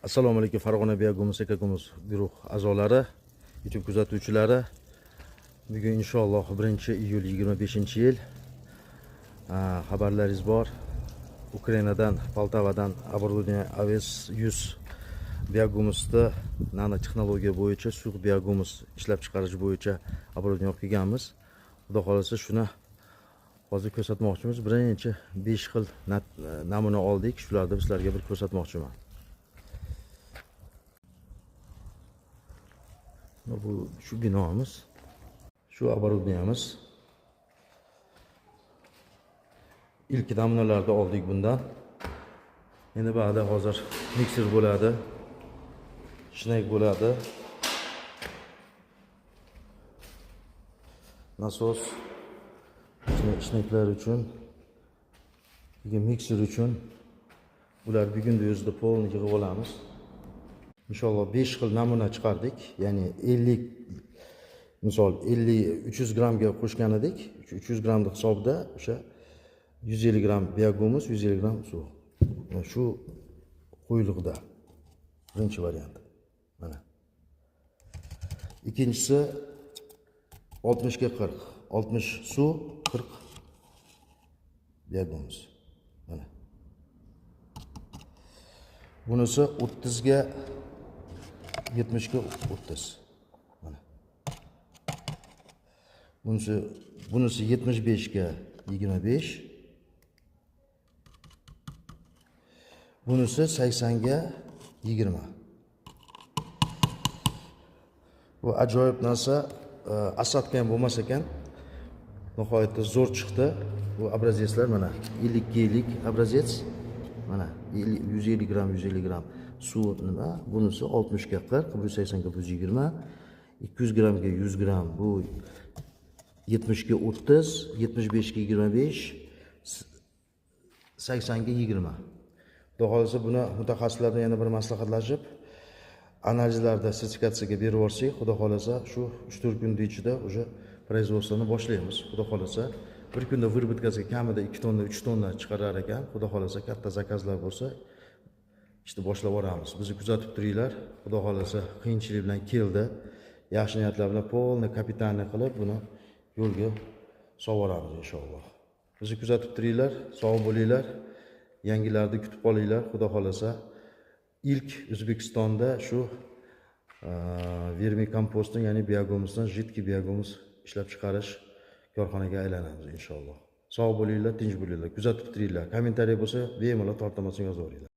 Assalomu alaykum Farg'ona Biogumuz Ekogumuz guruh a'zolari, YouTube kuzatuvchilari. Bugun inshaalloh 1-iyul 25-yil. Xabarlaringiz bor. Ukrainadan, Poltavadan оборудование AVS 100 biogumuzda nano texnologiya bo'yicha suyuq biogumuz ishlab chiqarish bo'yicha оборудование olib kelganmiz. Xudo xolasa shuni hozir ko'rsatmoqchimiz. Birinchi 5 xil namuna oldik. Shularni sizlarga bir ko'rsatmoqchiman. Bu şu binomuz, şu оборудованиemiz. İlk namunalarda oldik bundan. Endi ba'da hozir mikser bo'ladi, shnak bo'ladi, nasos, shnaklar uchun, mikser uchun bular bugunning o'zida polni yig'ib olamiz. İnşallah 5 xil namuna chiqardik. Ya'ni 50 misol 300 gramga qo'shgan edik. 300 gramning hisobida o'sha 150 gram biogumuz, 150 gram suv. Shu quyliqda birinchi variant. Mana. İkincisi 60 ga 40. 60 suv, 40 biogumuz. Mana. Bunisi 30 ga 70 ga 30. Mana. Bunisi 75 ga 25. Bunisi 80 ga 20. Bu ajoyib narsa, asatga ham bo'lmas ekan. Nihoyatda zo'r chiqdi. Bu obrazetslar mana 50 ga 50 obrazets. Mana 150 gram 150 gram suv nima? Bunisi 60 ga 40, bu 80 ga 120, 200 gramga 100 gram, bu 70 ga 30, 75 ga 25, 80 ga 20. Xudo xolasa buni mutaxassislar yana bir maslahatlashib, analizlarda sertifikatsiyaga berib yuborsak, xudo xolasa shu 3-4 kun ichida o'sha производствоni boshlaymiz. Xudo xolasa bir kunda vyrobotkasiga kamida 2 tonna, 3 tonna chiqarar ekan. Xudo xolasa katta zakazlar bo'lsa, ishni boshlab yuboramiz. Bizni kuzatib turinglar. Xudo xolasa qiyinchilik bilan keldi. Yaxshi niyatlar bilan polni kapitalni qilib buni yo'lga solib inshaalloh. Bizni kuzatib turinglar, sog' bo'linglar. Yangilarni kutib qolinglar. Xudo xolasa ilk O'zbekistonda shu vermikompostni, ya'ni biogumuzdan jiddiy biogumuz ishlab chiqarish korxonaga aylanamiz inshaalloh. Sog' bo'linglar, tinch bo'linglar, kuzatib turinglar. Kommentariy bo'lsa, bemalol tortmasdan yozib yuboringlar.